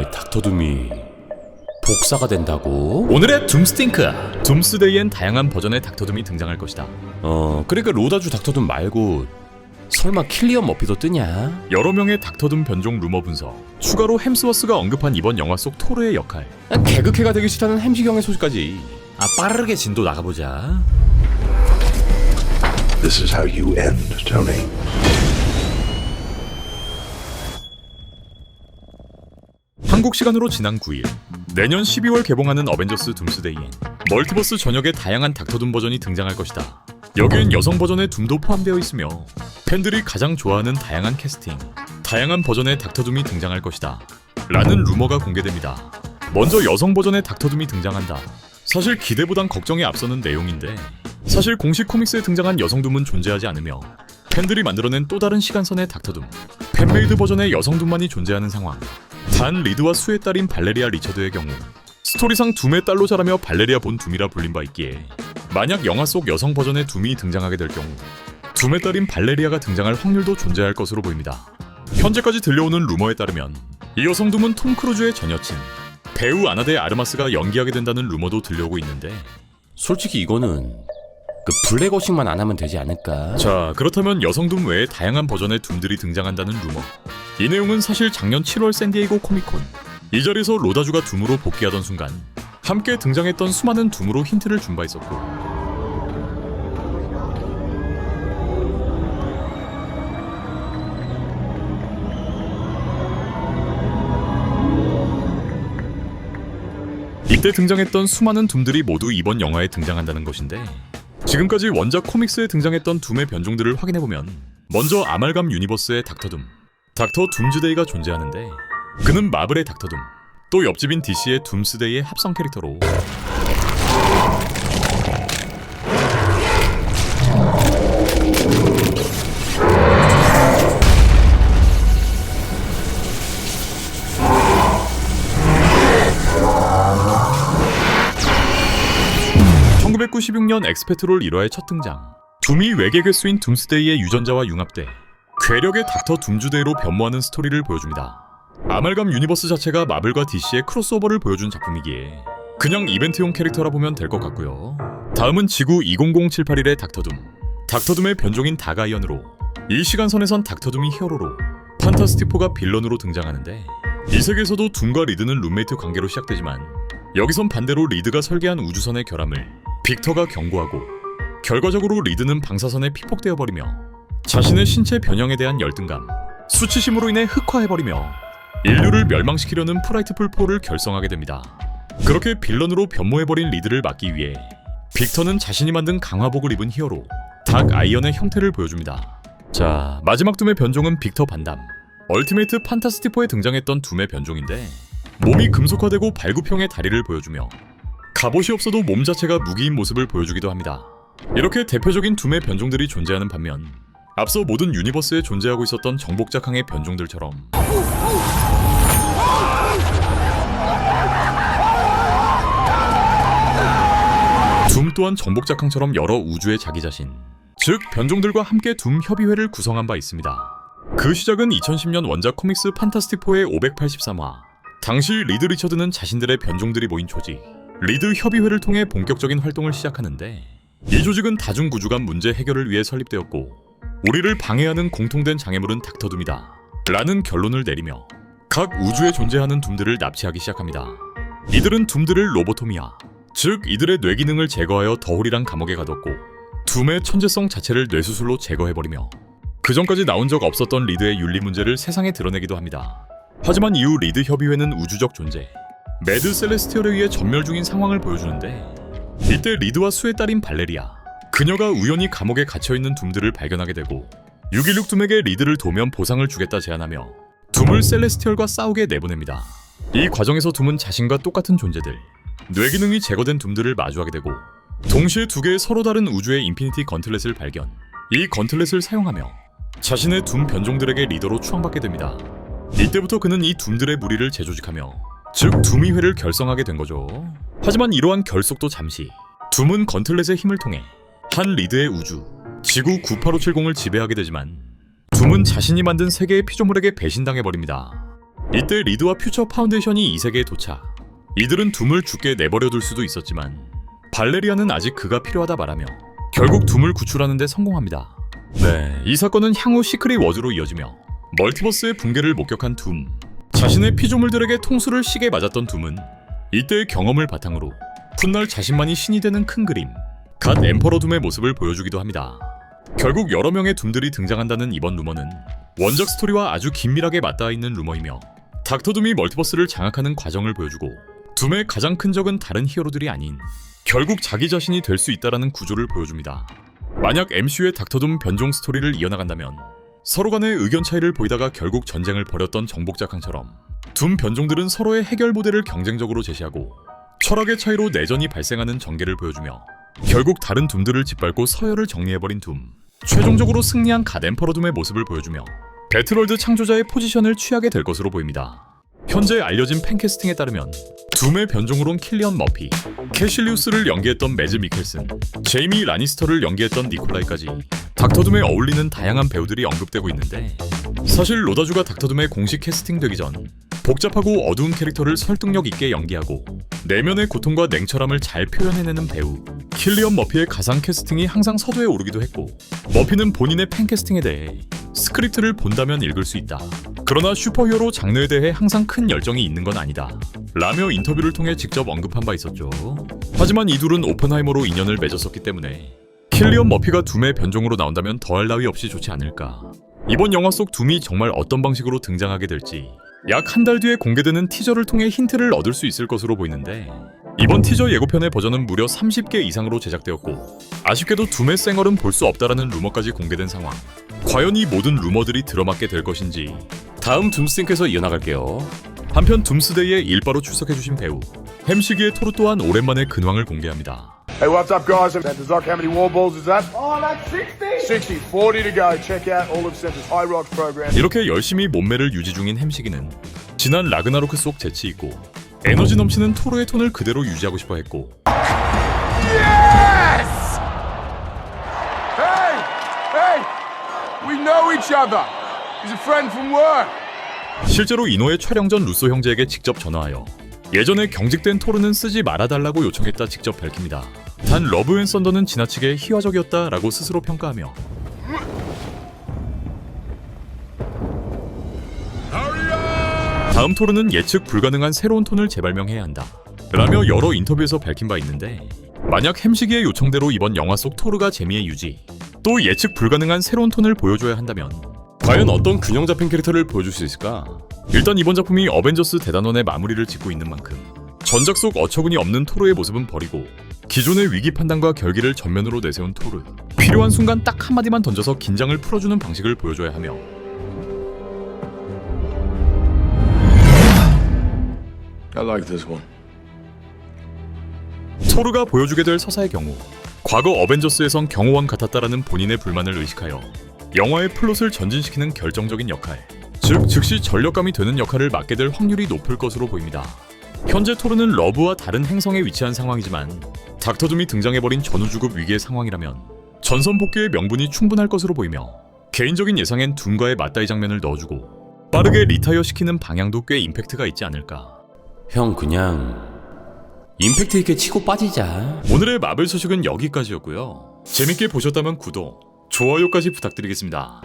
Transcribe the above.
야, 닥터둠이 복사가 된다고? 오늘의 둠스팅크! 둠스데이엔 다양한 버전의 닥터둠이 등장할 것이다. 그러니까 로다주 닥터둠 말고 설마 킬리언 머피도 뜨냐? 여러 명의 닥터둠 변종 루머 분석, 추가로 햄스워스가 언급한 이번 영화 속 토르의 역할, 개그캐가 되기 싫다는 햄시경의 소식까지. 빠르게 진도 나가보자. This is how you end, Tony. 한국 시간으로 지난 9일, 내년 12월 개봉하는 어벤져스 둠스데이엔 멀티버스 전역의 다양한 닥터둠 버전이 등장할 것이다. 여기엔 여성 버전의 둠도 포함되어 있으며 팬들이 가장 좋아하는 다양한 캐스팅, 다양한 버전의 닥터둠이 등장할 것이다 라는 루머가 공개됩니다. 먼저 여성 버전의 닥터둠이 등장한다. 사실 기대보단 걱정이 앞서는 내용인데, 사실 공식 코믹스에 등장한 여성둠은 존재하지 않으며 팬들이 만들어낸 또 다른 시간선의 닥터둠, 팬메이드 버전의 여성둠만이 존재하는 상황. 단 리드와 수의 딸인 발레리아 리처드의 경우 스토리상 둠의 딸로 자라며 발레리아 본 둠이라 불린 바 있기에, 만약 영화 속 여성 버전의 둠이 등장하게 될 경우 둠의 딸인 발레리아가 등장할 확률도 존재할 것으로 보입니다. 현재까지 들려오는 루머에 따르면 이 여성 둠은 톰 크루즈의 전 여친 배우 아나 데 아르마스가 연기하게 된다는 루머도 들려오고 있는데, 솔직히 이거는 블랙워싱만 안 하면 되지 않을까? 자, 그렇다면 여성 둠 외에 다양한 버전의 둠들이 등장한다는 루머. 이 내용은 사실 작년 7월 샌디에이고 코미콘, 이 자리에서 로다주가 둠으로 복귀하던 순간 함께 등장했던 수많은 둠으로 힌트를 준 바 있었고, 이때 등장했던 수많은 둠들이 모두 이번 영화에 등장한다는 것인데, 지금까지 원작 코믹스에 등장했던 둠의 변종들을 확인해보면 먼저 아말감 유니버스의 닥터둠, 닥터 둠즈데이가 존재하는데, 그는 마블의 닥터둠, 또 옆집인 DC의 둠스데이의 합성 캐릭터로 (1996년) 엑스페트롤 1화의 첫 등장, 둠이 외계 괴수인 둠스데이의 유전자와 융합돼 괴력의 닥터 둠즈데이로 변모하는 스토리를 보여줍니다. 아말감 유니버스 자체가 마블과 DC의 크로스오버를 보여준 작품이기에 그냥 이벤트용 캐릭터라 보면 될 것 같고요. 다음은 지구 200781의 닥터둠, 닥터둠의 변종인 다가이언으로 이 시간선에선 닥터둠이 히어로로, 판타스티포가 빌런으로 등장하는데, 이 세계에서도 둠과 리드는 룸메이트 관계로 시작되지만 여기선 반대로 리드가 설계한 우주선의 결함을 빅터가 경고하고, 결과적으로 리드는 방사선에 피폭되어 버리며 자신의 신체 변형에 대한 열등감, 수치심으로 인해 흑화해버리며 인류를 멸망시키려는 프라이트풀 4를 결성하게 됩니다. 그렇게 빌런으로 변모해버린 리드를 막기 위해 빅터는 자신이 만든 강화복을 입은 히어로 닥 아이언의 형태를 보여줍니다. 자, 마지막 둠의 변종은 빅터 반담, 얼티메이트 판타스티포에 등장했던 둠의 변종인데, 몸이 금속화되고 발굽형의 다리를 보여주며 갑옷이 없어도 몸 자체가 무기인 모습을 보여주기도 합니다. 이렇게 대표적인 둠의 변종들이 존재하는 반면, 앞서 모든 유니버스에 존재하고 있었던 정복자캉의 변종들처럼 둠 또한 정복자캉처럼 여러 우주의 자기 자신, 즉 변종들과 함께 둠 협의회를 구성한 바 있습니다. 그 시작은 2010년 원작 코믹스 판타스틱4의 583화, 당시 리드 리처드는 자신들의 변종들이 모인 조직 리드 협의회를 통해 본격적인 활동을 시작하는데, 이 조직은 다중구주간 문제 해결을 위해 설립되었고 우리를 방해하는 공통된 장애물은 닥터둠이다 라는 결론을 내리며 각 우주에 존재하는 둠들을 납치하기 시작합니다. 이들은 둠들을 로보토미아, 즉 이들의 뇌기능을 제거하여 더홀이란 감옥에 가뒀고, 둠의 천재성 자체를 뇌수술로 제거해버리며 그전까지 나온 적 없었던 리드의 윤리 문제를 세상에 드러내기도 합니다. 하지만 이후 리드 협의회는 우주적 존재 매드 셀레스티얼에 의해 전멸 중인 상황을 보여주는데, 이때 리드와 수의 딸인 발레리아, 그녀가 우연히 감옥에 갇혀있는 둠들을 발견하게 되고 616 둠에게 리드를 도면 보상을 주겠다 제안하며 둠을 셀레스티얼과 싸우게 내보냅니다. 이 과정에서 둠은 자신과 똑같은 존재들, 뇌기능이 제거된 둠들을 마주하게 되고, 동시에 두 개의 서로 다른 우주의 인피니티 건틀렛을 발견, 이 건틀렛을 사용하며 자신의 둠 변종들에게 리더로 추앙받게 됩니다. 이때부터 그는 이 둠들의 무리를 재조직하며, 즉 둠의회를 결성하게 된 거죠. 하지만 이러한 결속도 잠시, 둠은 건틀렛의 힘을 통해 한 리드의 우주, 지구 98570을 지배하게 되지만 둠은 자신이 만든 세계의 피조물에게 배신당해버립니다. 이때 리드와 퓨처 파운데이션이 이 세계에 도착. 이들은 둠을 죽게 내버려둘 수도 있었지만 발레리아는 아직 그가 필요하다 말하며 결국 둠을 구출하는 데 성공합니다. 네, 이 사건은 향후 시크릿 워즈로 이어지며 멀티버스의 붕괴를 목격한 둠. 자신의 피조물들에게 통수를 시게 맞았던 둠은 이때의 경험을 바탕으로 훗날 자신만이 신이 되는 큰 그림, 갓 엠퍼러 둠의 모습을 보여주기도 합니다. 결국 여러 명의 둠들이 등장한다는 이번 루머는 원작 스토리와 아주 긴밀하게 맞닿아 있는 루머이며 닥터 둠이 멀티버스를 장악하는 과정을 보여주고 둠의 가장 큰 적은 다른 히어로들이 아닌 결국 자기 자신이 될 수 있다라는 구조를 보여줍니다. 만약 MCU의 닥터 둠 변종 스토리를 이어나간다면 서로 간의 의견 차이를 보이다가 결국 전쟁을 벌였던 정복자캉처럼 둠 변종들은 서로의 해결 모델을 경쟁적으로 제시하고 철학의 차이로 내전이 발생하는 전개를 보여주며 결국 다른 둠들을 짓밟고 서열을 정리해버린 둠. 최종적으로 승리한 갓 엠퍼러 둠의 모습을 보여주며 배틀월드 창조자의 포지션을 취하게 될 것으로 보입니다. 현재 알려진 팬캐스팅에 따르면 둠의 변종으로 온 킬리언 머피, 캐실리우스를 연기했던 매즈 미켈슨, 제이미 라니스터를 연기했던 니콜라이까지 닥터 둠에 어울리는 다양한 배우들이 언급되고 있는데 사실 로다주가 닥터 둠에 공식 캐스팅되기 전 복잡하고 어두운 캐릭터를 설득력 있게 연기하고 내면의 고통과 냉철함을 잘 표현해내는 배우 킬리언 머피의 가상 캐스팅이 항상 서두에 오르기도 했고 머피는 본인의 팬 캐스팅에 대해 스크립트를 본다면 읽을 수 있다. 그러나 슈퍼히어로 장르에 대해 항상 큰 열정이 있는 건 아니다. 라며 인터뷰를 통해 직접 언급한 바 있었죠. 하지만 이 둘은 오펜하이머로 인연을 맺었었기 때문에 킬리언 머피가 둠의 변종으로 나온다면 더할 나위 없이 좋지 않을까. 이번 영화 속 둠이 정말 어떤 방식으로 등장하게 될지 약 한 달 뒤에 공개되는 티저를 통해 힌트를 얻을 수 있을 것으로 보이는데 이번 티저 예고편의 버전은 무려 30개 이상으로 제작되었고 아쉽게도 둠의 쌩얼은 볼 수 없다라는 루머까지 공개된 상황. 과연 이 모든 루머들이 들어맞게 될 것인지 다음 둠스팅크에서 이어나갈게요. 한편 둠스데이에 일바로 출석해주신 배우 햄시기의 토르 또한 오랜만에 근황을 공개합니다. Hey, what's up, guys? Santa's Rock. How many war balls is that? Oh, that's 60. 60. 40 to go. Check out all of Santa's High Rocks program. 이렇게 열심히 몸매를 유지 중인 햄시기는 지난 라그나로크 속 재치 있고 에너지 넘치는 토르의 톤을 그대로 유지하고 싶어 했고 Yes! Hey! Hey! We know each other. He's a friend from work. 실제로 이노의 촬영 전 루소 형제에게 직접 전화하여 예전에 경직된 토르는 쓰지 말아달라고 요청했다 직접 밝힙니다. 단 러브 앤 썬더는 지나치게 희화적이었다라고 스스로 평가하며 다음 토르는 예측 불가능한 새로운 톤을 재발명해야 한다 라며 여러 인터뷰에서 밝힌 바 있는데 만약 햄시기의 요청대로 이번 영화 속 토르가 재미의 유지 또 예측 불가능한 새로운 톤을 보여줘야 한다면 과연 어떤 균형 잡힌 캐릭터를 보여줄 수 있을까? 일단 이번 작품이 어벤져스 대단원의 마무리를 짓고 있는 만큼 전작 속 어처구니 없는 토르의 모습은 버리고 기존의 위기 판단과 결기를 전면으로 내세운 토르. 필요한 순간 딱 한마디만 던져서 긴장을 풀어주는 방식을 보여줘야 하며 I like this one. 토르가 보여주게 될 서사의 경우 과거 어벤져스에선 경호원 같았다라는 본인의 불만을 의식하여 영화의 플롯을 전진시키는 결정적인 역할, 즉 즉시 전력감이 되는 역할을 맡게 될 확률이 높을 것으로 보입니다. 현재 토르는 러브와 다른 행성에 위치한 상황이지만 닥터 둠이 등장해버린 전우주급 위기의 상황이라면 전선 복귀의 명분이 충분할 것으로 보이며 개인적인 예상엔 둠과의 맞다이 장면을 넣어주고 빠르게 리타이어 시키는 방향도 꽤 임팩트가 있지 않을까. 형 그냥 임팩트 있게 치고 빠지자. 오늘의 마블 소식은 여기까지였고요. 재밌게 보셨다면 구독, 좋아요까지 부탁드리겠습니다.